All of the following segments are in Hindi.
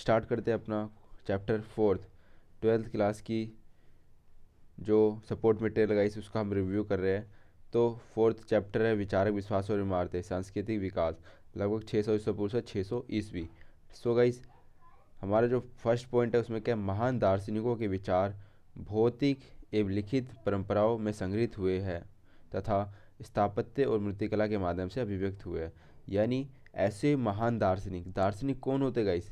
स्टार्ट करते हैं अपना चैप्टर फोर्थ, 12th क्लास की जो सपोर्ट मटेरियल गाइस उसका हम रिव्यू कर रहे हैं। तो फोर्थ चैप्टर है विचारक विश्वास और इमारतें, सांस्कृतिक विकास, लगभग 600 ईस्वी पूर्व से 600 ईस्वी। सो गाइस हमारा जो फर्स्ट पॉइंट है उसमें क्या है, महान दार्शनिकों के विचार भौतिक एवं लिखित परंपराओं में संग्रहित हुए हैं तथा स्थापत्य और मूर्तिकला के माध्यम से अभिव्यक्त हुए हैं। यानी ऐसे महान दार्शनिक, दार्शनिक कौन होते गाइस,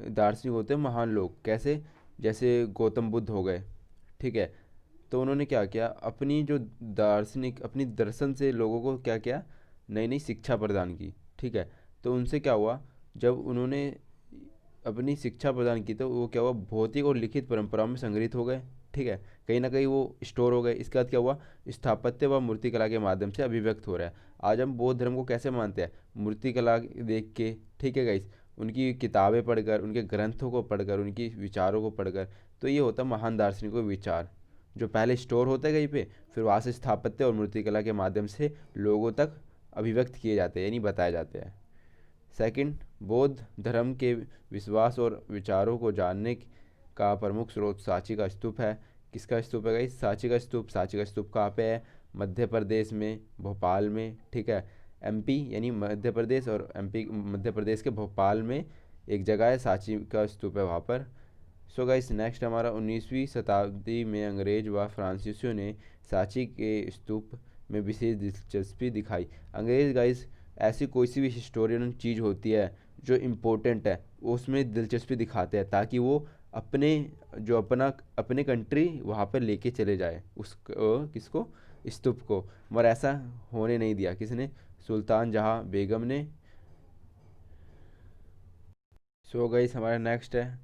दार्शनिक होते हैं महान लोग। कैसे, जैसे गौतम बुद्ध हो गए, ठीक है। तो उन्होंने क्या किया, अपनी जो दार्शनिक अपनी दर्शन से लोगों को क्या किया, नई नई शिक्षा प्रदान की, ठीक है। तो उनसे क्या हुआ, जब उन्होंने अपनी शिक्षा प्रदान की तो वो क्या हुआ, भौतिक और लिखित परंपराओं में संग्रहित हो गए, ठीक है। कहीं ना कहीं वो स्टोर हो गए। इसके बाद क्या हुआ, स्थापत्य व मूर्तिकला के माध्यम से अभिव्यक्त हो रहा है। आज हम बौद्ध धर्म को कैसे मानते हैं, मूर्तिकला देख के, ठीक है गाइस, उनकी किताबें पढ़कर, उनके ग्रंथों को पढ़कर, उनकी विचारों को पढ़कर। तो ये होता है महान दार्शनिकों के विचार, जो पहले स्टोर होते हैं कहीं पे, फिर वहाँ से स्थापत्य और मूर्तिकला के माध्यम से लोगों तक अभिव्यक्त किए जाते हैं, यानी बताए जाते हैं। सेकंड, बौद्ध धर्म के विश्वास और विचारों को जानने का प्रमुख स्रोत सांची का स्तूप है। किसका स्तूप है गाइस, सांची का स्तूप। सांची का स्तूप कहाँ पे है, मध्य प्रदेश में, भोपाल में, ठीक है। एमपी यानी मध्य प्रदेश, और एमपी मध्य प्रदेश के भोपाल में एक जगह है, सांची का स्तूप है वहाँ पर। सो गाइस नेक्स्ट हमारा 19वीं शताब्दी में अंग्रेज व फ्रांसीसियों ने सांची के स्तूप में विशेष दिलचस्पी दिखाई। अंग्रेज गाइस ऐसी कोई सी भी हिस्टोरियन चीज़ होती है जो इम्पोर्टेंट है उसमें दिलचस्पी दिखाते हैं, ताकि वो अपने जो अपने कंट्री वहाँ पर लेके चले जाए उस किसको, स्तूप को। मगर ऐसा होने नहीं दिया किसने, सुल्तान जहाँ बेगम ने। सो गाइस हमारा नेक्स्ट है,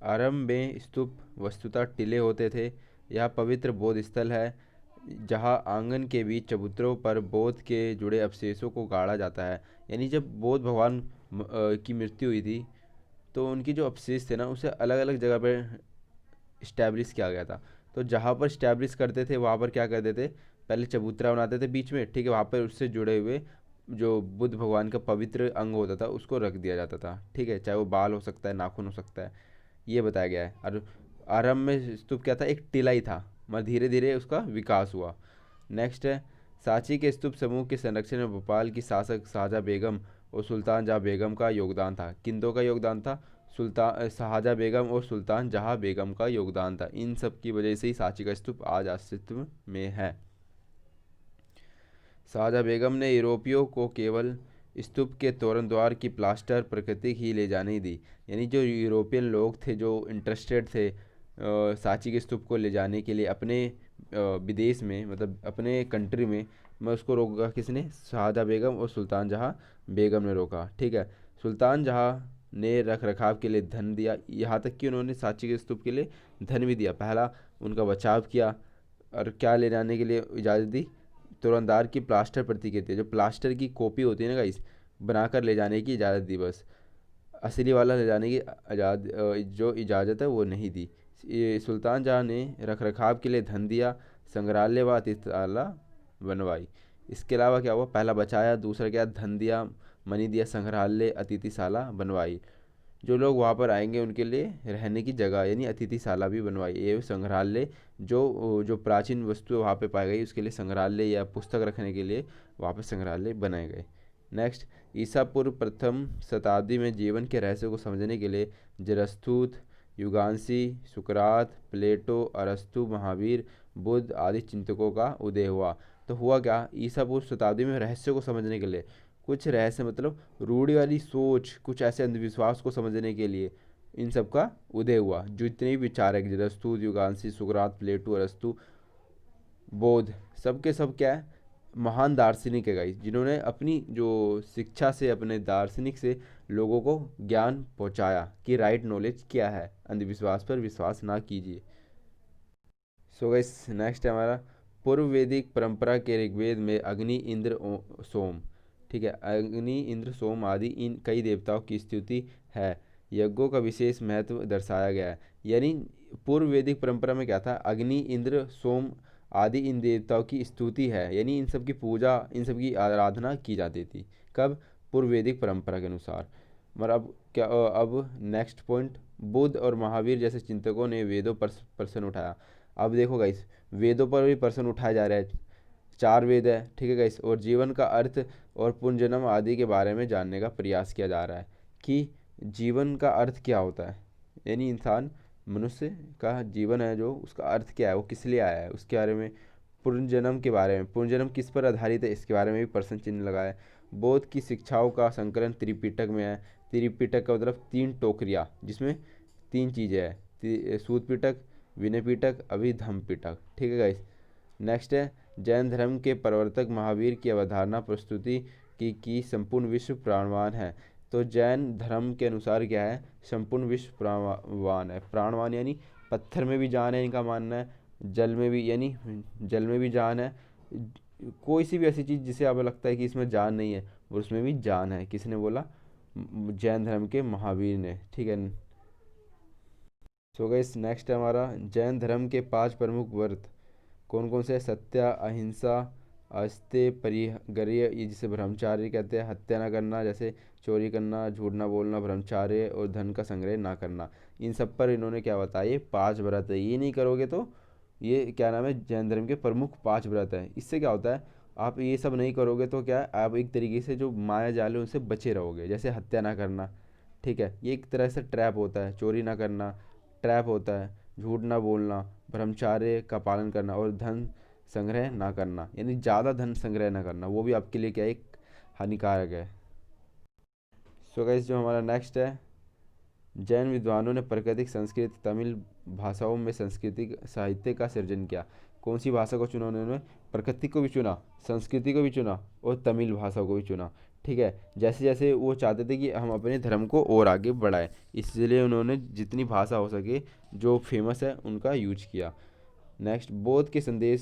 आरंभ में स्तूप वस्तुतः टीले होते थे। यह पवित्र बौद्ध स्थल है जहाँ आंगन के बीच चबूतरों पर बौद्ध के जुड़े अवशेषों को गाड़ा जाता है। यानी जब बौद्ध भगवान की मृत्यु हुई थी तो उनकी जो अवशेष थे ना उसे अलग अलग जगह पर इस्टेब्लिश किया गया था। तो जहाँ पर इस्टेब्लिश करते थे वहाँ पर क्या करते थे, पहले चबूतरा बनाते थे बीच में, ठीक है। वहाँ पर उससे जुड़े हुए जो बुद्ध भगवान का पवित्र अंग होता था उसको रख दिया जाता था, ठीक है। चाहे वो बाल हो सकता है, नाखून हो सकता है, ये बताया गया है। और आरंभ में स्तूप क्या था, एक टीला ही था, मगर धीरे धीरे उसका विकास हुआ। नेक्स्ट है, सांची के स्तूप समूह के संरक्षण में भोपाल की शासक शाहजहाँ बेगम और सुल्तान जहाँ बेगम का योगदान था। किन दो का योगदान था, सुल्तान शाहजहाँ बेगम और सुल्तान जहाँ बेगम का योगदान था। इन सब की वजह से ही सांची का स्तूप आज अस्तित्व में है। शाहजहाँ बेगम ने यूरोपियों को केवल स्तूप के तोरण द्वार की प्लास्टर प्रकृति ही ले जाने दी। यानी जो यूरोपियन लोग थे जो इंटरेस्टेड थे सांची के स्तूप को ले जाने के लिए अपने विदेश में, मतलब अपने कंट्री में, मैं उसको रोका किसने, शाहजहाँ बेगम और सुल्तान जहाँ बेगम ने रोका, ठीक है। सुल्तान जहाँ ने रख रखाव के लिए धन दिया, यहाँ तक कि उन्होंने सांची के स्तूप के लिए धन भी दिया। पहला उनका बचाव किया और क्या ले जाने के लिए इजाज़त दी, तुरंदार की प्लास्टर प्रतिकृति है, जो प्लास्टर की कॉपी होती है ना गाइस, बनाकर ले जाने की इजाज़त दी बस। असली वाला ले जाने की जो इजाज़त है वो नहीं दी। ये सुल्तान जहाँ ने रख रखाव के लिए धन दिया, संग्रहालय व अतिथिशाला बनवाई। इसके अलावा क्या हुआ, पहला बचाया, दूसरा क्या, धन दिया, मनी दिया, संग्रहालय अतिथिशाला बनवाई। जो लोग वहाँ पर आएंगे उनके लिए रहने की जगह यानी अतिथिशाला भी बनवाई। ये संग्रहालय जो जो प्राचीन वस्तुएं वहाँ पे पाई गई उसके लिए संग्रहालय, या पुस्तक रखने के लिए वहाँ पे संग्रहालय बनाए गए। नेक्स्ट, ईसा पूर्व प्रथम शताब्दी में जीवन के रहस्य को समझने के लिए जरस्तुत, युगांशी, सुकरात, प्लेटो, अरस्तु, महावीर, बुद्ध आदि चिंतकों का उदय हुआ। तो हुआ क्या, ईसा पूर्व शताब्दी में रहस्य को समझने के लिए, कुछ रहस्य मतलब रूढ़ी वाली सोच, कुछ ऐसे अंधविश्वास को समझने के लिए इन सब का उदय हुआ। जो जितने भी विचारक, जरस्तु, युगांशी, सुकरात, प्लेटो, अरस्तु, बौद्ध, सबके सब क्या है, महान दार्शनिक है गाइस, जिन्होंने अपनी जो शिक्षा से, अपने दार्शनिक से लोगों को ज्ञान पहुंचाया कि राइट नॉलेज क्या है, अंधविश्वास पर विश्वास ना कीजिए। सो गाइस नेक्स्ट है हमारा, पूर्व वैदिक परंपरा के ऋग्वेद में अग्नि, इंद्र, सोम, ठीक है, अग्नि, इंद्र, सोम आदि इन कई देवताओं की स्तुति है। यज्ञों का विशेष महत्व दर्शाया गया है। यानी पूर्व वैदिक परंपरा में क्या था, अग्नि, इंद्र, सोम आदि इन देवताओं की स्तुति है, यानी इन सब की पूजा, इन सब की आराधना की जाती थी। कब, पूर्व वैदिक परंपरा के अनुसार। मगर अब क्या, अब नेक्स्ट पॉइंट, बुद्ध और महावीर जैसे चिंतकों ने वेदों पर प्रश्न उठाया। अब देखो गाइस, वेदों पर भी प्रश्न उठाया जा रहा है। चार वेद है, ठीक है गाइस, और जीवन का अर्थ और पुनर्जन्म आदि के बारे में जानने का प्रयास किया जा रहा है कि जीवन का अर्थ क्या होता है, यानी इंसान, मनुष्य का जीवन है जो, उसका अर्थ क्या है, वो किस लिए आया है, उसके बारे में, पुनर्जन्म के बारे में, पुनर्जन्म किस पर आधारित है, इसके बारे में भी प्रश्न चिन्ह लगाया है। बौद्ध की शिक्षाओं का संकलन त्रिपिटक में है। त्रिपिटक का मतलब तीन टोकरियाँ, जिसमें तीन चीज़ें हैं, सूत पिटक, विनय पिटक, अभिधम्म पिटक, ठीक है गाइस। नेक्स्ट है, जैन धर्म के प्रवर्तक महावीर की अवधारणा प्रस्तुति की संपूर्ण विश्व प्राणवान है। तो जैन धर्म के अनुसार क्या है, संपूर्ण विश्व प्राणवान है। प्राणवान यानी पत्थर में भी जान है, इनका मानना है, जल में भी, यानी जल में भी जान है, कोई सी भी ऐसी चीज़ जिसे आपको लगता है कि इसमें जान नहीं है, और उसमें भी जान है। किसने बोला? जैन धर्म के महावीर ने, ठीक है। सो गाइस, नेक्स्ट है हमारा, जैन धर्म के पांच प्रमुख व्रत कौन कौन से हैं? सत्य, अहिंसा, अस्तेय, परिग्रह, ये जिसे ब्रह्मचार्य कहते हैं, हत्या ना करना, जैसे चोरी करना, झूठ ना बोलना, ब्रह्मचार्य, और धन का संग्रह ना करना। इन सब पर इन्होंने क्या बताया, ये पांच व्रत है, ये नहीं करोगे तो, ये क्या नाम है, जैन धर्म के प्रमुख पांच व्रत है। इससे क्या होता है, आप ये सब नहीं करोगे तो क्या है, आप एक तरीके से जो माया जाल है उनसे बचे रहोगे। जैसे हत्या ना करना, ठीक है, ये एक तरह से ट्रैप होता है। चोरी ना करना ट्रैप होता है। झूठ ना बोलना, ब्रह्मचार्य का पालन करना, और धन संग्रह ना करना, यानी ज़्यादा धन संग्रह ना करना, वो भी आपके लिए क्या, एक हानिकारक है। सो गाइस, जो हमारा नेक्स्ट है, जैन विद्वानों ने प्राकृतिक संस्कृत तमिल भाषाओं में सांस्कृतिक साहित्य का सृजन किया। कौन सी भाषा को चुना उन्होंने? प्रकृति को भी चुना, संस्कृति को भी चुना, और तमिल भाषा को भी चुना, ठीक है। जैसे जैसे वो चाहते थे कि हम अपने धर्म को और आगे बढ़ाएं, इसलिए उन्होंने जितनी भाषा हो सके जो फेमस है उनका यूज किया। नेक्स्ट, बौद्ध के संदेश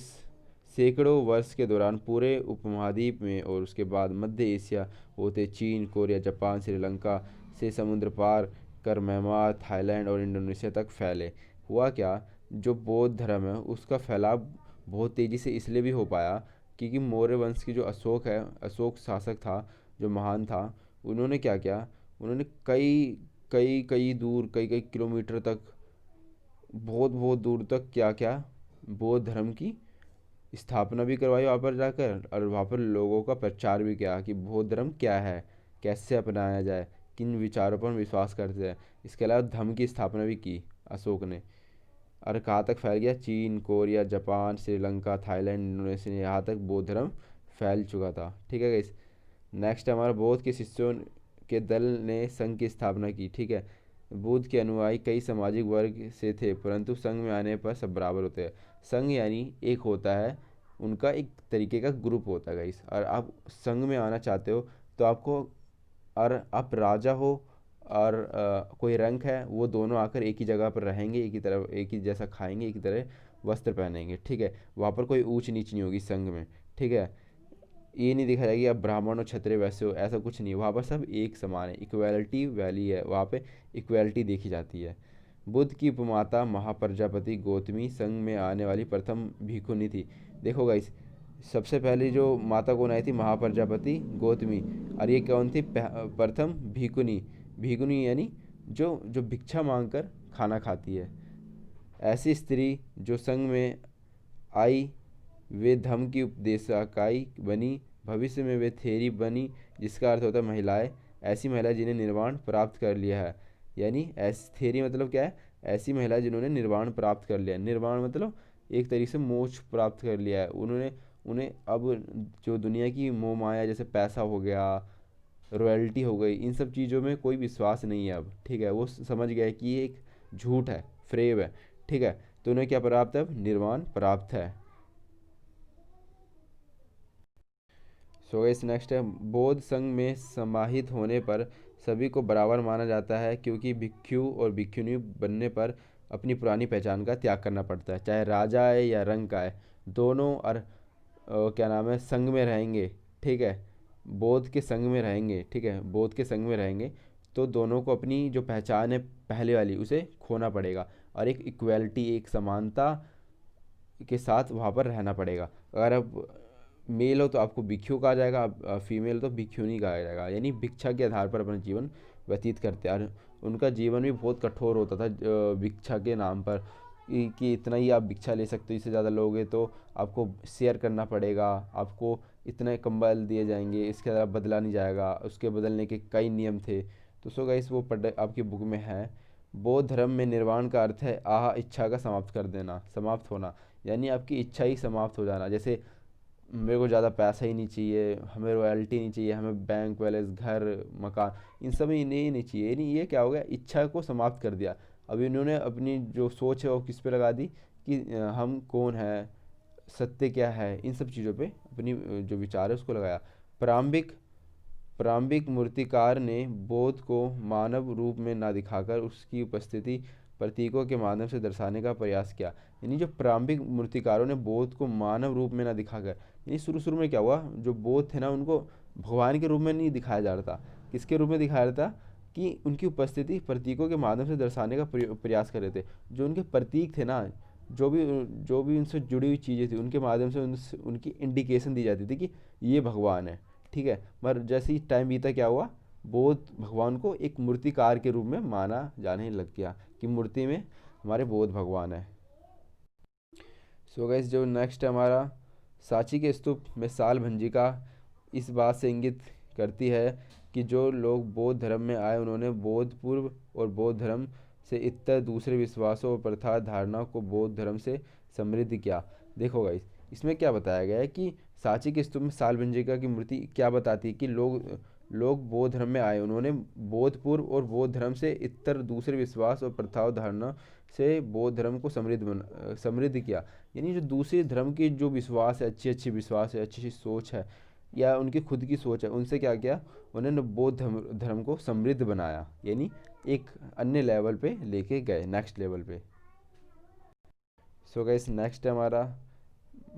सैकड़ों वर्ष के दौरान पूरे उपमहाद्वीप में और उसके बाद मध्य एशिया होते चीन, कोरिया, जापान, श्रीलंका से समुद्र पार कर म्यांमार, थाईलैंड और इंडोनेशिया तक फैले। हुआ क्या, जो बौद्ध धर्म है उसका फैलाव बहुत तेज़ी से इसलिए भी हो पाया क्योंकि मौर्य वंश की जो अशोक है, अशोक शासक था जो महान था, उन्होंने क्या किया, उन्होंने कई कई कई दूर, कई कई किलोमीटर तक, बहुत बहुत दूर तक क्या क्या, बौद्ध धर्म की स्थापना भी करवाई वहाँ पर जाकर, और वहाँ पर लोगों का प्रचार भी किया कि बौद्ध धर्म क्या है, कैसे अपनाया जाए, किन विचारों पर विश्वास करते हैं। इसके अलावा धर्म की स्थापना भी की अशोक ने। और कहाँ तक फैल गया? चीन, Korea, Japan, Sri Lanka, Thailand, Indonesia, यहाँ तक बौद्ध धर्म फैल चुका था, ठीक है गाइस। नेक्स्ट हमारा, बौद्ध के शिष्यों के दल ने संघ की स्थापना की, ठीक है। बुद्ध के अनुयायी कई सामाजिक वर्ग से थे, परंतु संघ में आने पर सब बराबर होते हैं। संघ यानी एक होता है, उनका एक तरीके का ग्रुप होता है गाइस, और आप संघ में आना चाहते हो तो आपको, और आप राजा हो और कोई रंक है, वो दोनों आकर एक ही जगह पर रहेंगे, एक ही तरह, एक ही जैसा खाएंगे, एक ही तरह वस्त्र पहनेंगे, ठीक है। वहाँ पर कोई ऊंच नीच नहीं होगी संघ में, ठीक है। ये नहीं दिखा जाएगा कि आप ब्राह्मण और क्षत्रिय वैसे हो, ऐसा कुछ नहीं, वहाँ पर सब एक समान है, इक्वालिटी वैली है वहाँ पे, इक्वालिटी देखी जाती है। बुद्ध की उपमाता महाप्रजापति गौतमी संघ में आने वाली प्रथम भिक्षुणी थी। देखो गाइस, सबसे पहली जो माता कौन आई थी? महाप्रजापति गौतमी। और ये कौन थी? प्रथम भिक्षुणी। भिक्षुणी यानी जो जो भिक्षा मांगकर खाना खाती है, ऐसी स्त्री जो संघ में आई, वे धम्म की उपदेशकाई बनी। भविष्य में वे थेरी बनी, जिसका अर्थ होता है महिलाएं। ऐसी महिलाएं जिन्हें निर्वाण प्राप्त कर लिया है, यानी ऐसी थेरी मतलब क्या है? ऐसी महिलाएं जिन्होंने निर्वाण प्राप्त कर लिया है। निर्वाण मतलब एक तरीके से मोक्ष प्राप्त कर लिया है उन्होंने। उन्हें अब जो दुनिया की मोह माया, जैसे पैसा हो गया, रॉयल्टी हो गई, इन सब चीज़ों में कोई विश्वास नहीं है अब, ठीक है। वो समझ गया है कि ये एक झूठ है, फ्रेब है, ठीक है। तो उन्हें क्या प्राप्त है? अब निर्वाण प्राप्त है। सो गाइस, नेक्स्ट है, बौद्ध संघ में समाहित होने पर सभी को बराबर माना जाता है, क्योंकि भिक्षु और भिक्षुणी बनने पर अपनी पुरानी पहचान का त्याग करना पड़ता है, चाहे राजा है या रंग का है, दोनों। और क्या नाम है, संघ में रहेंगे, ठीक है, बौद्ध के संघ में रहेंगे, ठीक है, बौद्ध के संघ में रहेंगे, तो दोनों को अपनी जो पहचान है पहले वाली, उसे खोना पड़ेगा, और एक इक्वालिटी, एक समानता के साथ वहाँ पर रहना पड़ेगा। अगर आप मेल हो तो आपको भिक्षु कहा जाएगा, आप फीमेल तो भिक्षुनी कहा जाएगा, यानी भिक्षा के आधार पर अपना जीवन व्यतीत करते हैं। और उनका जीवन भी बहुत कठोर होता था भिक्षा के नाम पर, कि इतना ही आप भिक्षा ले सकते हो, इससे ज़्यादा लोगे तो आपको शेयर करना पड़ेगा, आपको इतने कंबल दिए जाएंगे, इसके अलावा बदला नहीं जाएगा, उसके बदलने के कई नियम थे। तो सो गाइस वो पढ़ आपकी बुक में है। बौद्ध धर्म में निर्वाण का अर्थ है इच्छा का समाप्त कर देना, समाप्त होना, यानी आपकी इच्छा ही समाप्त हो जाना। जैसे मेरे को ज़्यादा पैसा ही नहीं चाहिए, हमें रॉयल्टी नहीं चाहिए, हमें बैंक बैलेंस, घर, मकान, इन सब में इन्हें ही नहीं चाहिए, नहीं, ये क्या हो गया, इच्छा को समाप्त कर दिया। अब इन्होंने अपनी जो सोच है वो किस पे लगा दी, कि हम कौन है, सत्य क्या है, इन सब चीज़ों पे अपनी जो विचार है उसको लगाया। प्रारंभिक प्रारंभिक मूर्तिकार ने बोध को मानव रूप में ना दिखाकर उसकी उपस्थिति प्रतीकों के माध्यम से दर्शाने का प्रयास किया। यानी जो प्रारंभिक मूर्तिकारों ने बोध को मानव रूप में ना दिखाकर, यानी शुरू शुरू में क्या हुआ, जो बोध थे ना उनको भगवान के रूप में नहीं दिखाया जा रहा था, किसके रूप में दिखाया रहा था, कि उनकी उपस्थिति प्रतीकों के माध्यम से दर्शाने का प्रयास कर रहे थे। जो उनके प्रतीक थे ना, जो भी उनसे जुड़ी हुई चीज़ें थी, उनके माध्यम से उनकी इंडिकेशन दी जाती थी कि ये भगवान है। ठीक है, मगर जैसे ही टाइम बीता क्या हुआ, बौद्ध भगवान को एक मूर्तिकार के रूप में माना जाने लग गया, कि मूर्ति में हमारे बौद्ध भगवान है। सो गाइस जो नेक्स्ट है हमारा, सांची के स्तूप में साल भंजिका इस बात से इंगित करती है कि जो लोग बौद्ध धर्म में आए उन्होंने बौद्ध पूर्व और बौद्ध धर्म से इतर दूसरे विश्वासों और प्रथा धारणाओं को बौद्ध धर्म से समृद्ध किया। देखो गाइस, इसमें क्या बताया गया है कि सांची के स्तूप में साल भंजिका की मूर्ति क्या बताती है, कि लोग लोग बौद्ध धर्म में आए, उन्होंने बौद्ध पूर्व और बौद्ध धर्म से इतर दूसरे विश्वास और प्रथाओं धारणा से बौद्ध धर्म को समृद्ध किया। यानी जो दूसरे धर्म के जो विश्वास है, अच्छी अच्छी विश्वास है, अच्छी अच्छी सोच है, या उनकी खुद की सोच है, उनसे क्या किया, उन्होंने बौद्ध धर्म को समृद्ध बनाया, यानी एक अन्य लेवल पे लेके गए, नेक्स्ट लेवल पे। सो गाइस नेक्स्ट है हमारा,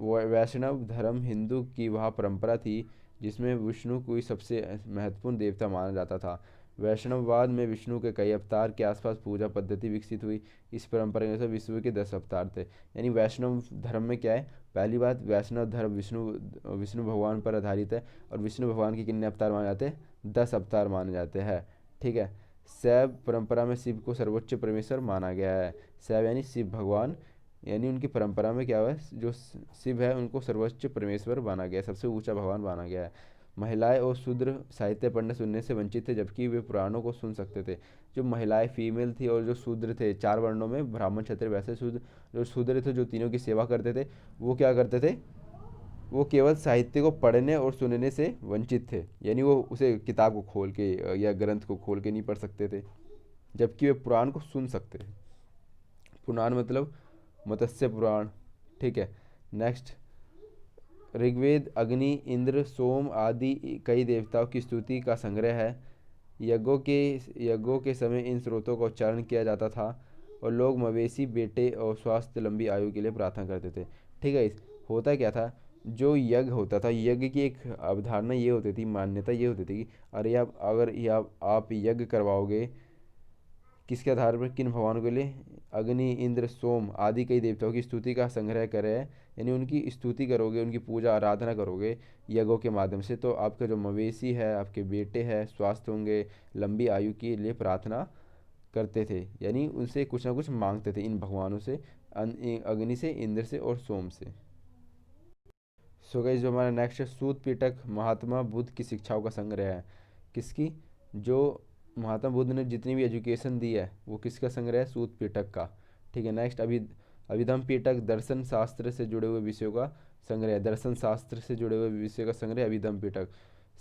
वैष्णव धर्म हिंदू की वह परंपरा थी जिसमें विष्णु को ही सबसे महत्वपूर्ण देवता माना जाता था। वैष्णववाद में विष्णु के कई अवतार के आसपास पूजा पद्धति विकसित हुई। इस परंपरा के अनुसार विष्णु के 10 अवतार थे। यानी वैष्णव धर्म में क्या है, पहली बात, वैष्णव धर्म विष्णु विष्णु भगवान पर आधारित है, और विष्णु भगवान के कितने अवतार माने जाते हैं, 10 अवतार माने जाते हैं। ठीक है। शैव परंपरा में शिव को सर्वोच्च परमेश्वर माना गया है। शैव यानी शिव भगवान, यानी उनकी परंपरा में क्या हुआ है, जो शिव है उनको सर्वोच्च परमेश्वर माना गया है, सबसे ऊंचा भगवान माना गया है। महिलाएं और शूद्र साहित्य पढ़ने सुनने से वंचित थे, जबकि वे पुराणों को सुन सकते थे। जो महिलाएं फीमेल थी और जो शूद्र थे, 4 वर्णों में ब्राह्मण क्षत्रिय वैश्य शूद्र, जो शूद्र थे जो तीनों की सेवा करते थे, वो क्या करते थे, वो केवल साहित्य को पढ़ने और सुनने से वंचित थे। यानी वो उसे किताब को खोल के या ग्रंथ को खोल के नहीं पढ़ सकते थे, जबकि वे पुराण को सुन सकते थे। पुराण मतलब मत्स्य पुराण। ठीक है। नेक्स्ट, ऋग्वेद अग्नि, इंद्र, सोम आदि कई देवताओं की स्तुति का संग्रह है। यज्ञों के समय इन स्रोतों का उच्चारण किया जाता था, और लोग मवेशी, बेटे और स्वास्थ्य लंबी आयु के लिए प्रार्थना करते थे। ठीक है। होता क्या था, जो यज्ञ होता था, यज्ञ की एक अवधारणा ये होती थी, मान्यता ये होती थी कि अरे आप यज्ञ करवाओगे, किसके आधार पर, किन भगवानों के लिए, अग्नि, इंद्र, सोम आदि कई देवताओं की स्तुति का संग्रह करे, यानी उनकी स्तुति करोगे, उनकी पूजा आराधना करोगे यज्ञों के माध्यम से, तो आपका जो मवेशी है, आपके बेटे हैं, स्वास्थ्य होंगे, लंबी आयु के लिए प्रार्थना करते थे। यानी उनसे कुछ ना कुछ मांगते थे इन भगवानों से, अग्नि से, इंद्र से और सोम से। सो गाइस जो हमारा नेक्स्ट है, सूत पिटक महात्मा बुद्ध की शिक्षाओं का संग्रह है। किसकी, जो महात्मा बुद्ध ने जितनी भी एजुकेशन दी है वो किसका संग्रह है, सूत पिटक का। ठीक है। नेक्स्ट, अभिधम पिटक दर्शन शास्त्र से जुड़े हुए विषयों का संग्रह, दर्शन शास्त्र से जुड़े हुए विषयों का संग्रह अभिधम पिटक।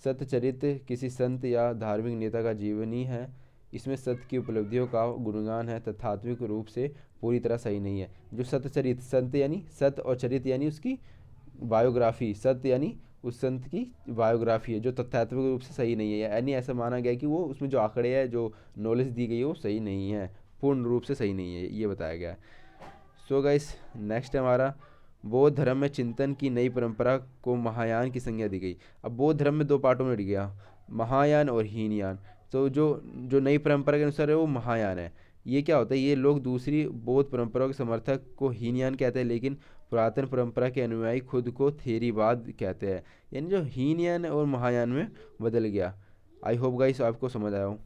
सत्यचरित्र किसी संत या धार्मिक नेता का जीवनी है, इसमें सत्य की उपलब्धियों का गुणगान है, तथात्विक रूप से पूरी तरह सही नहीं है। जो सत्यचरित्र, संत यानी सत्य, और चरित्र यानी उसकी बायोग्राफी, सत्य यानी उस संत की बायोग्राफी है, जो तथ्यात्मक रूप से सही नहीं है, यानी ऐसा माना गया कि वो उसमें जो आंकड़े हैं, जो नॉलेज दी गई है वो सही नहीं है, पूर्ण रूप से सही नहीं है, ये बताया गया है। सो गाइस नेक्स्ट है हमारा, बौद्ध धर्म में चिंतन की नई परंपरा को महायान की संज्ञा दी गई। अब बौद्ध धर्म में 2 पार्टों में गया, महायान और हीनयान। तो जो जो नई परंपरा के अनुसार है वो महायान है। ये क्या होता है, ये लोग दूसरी बौद्ध परंपराओं के समर्थक को हीनयान कहते हैं, लेकिन पुरातन परंपरा के अनुयायी खुद को थेरीवाद कहते हैं। यानी जो हीनयान और महायान में बदल गया। आई होप गाइस आपको समझ आया हो।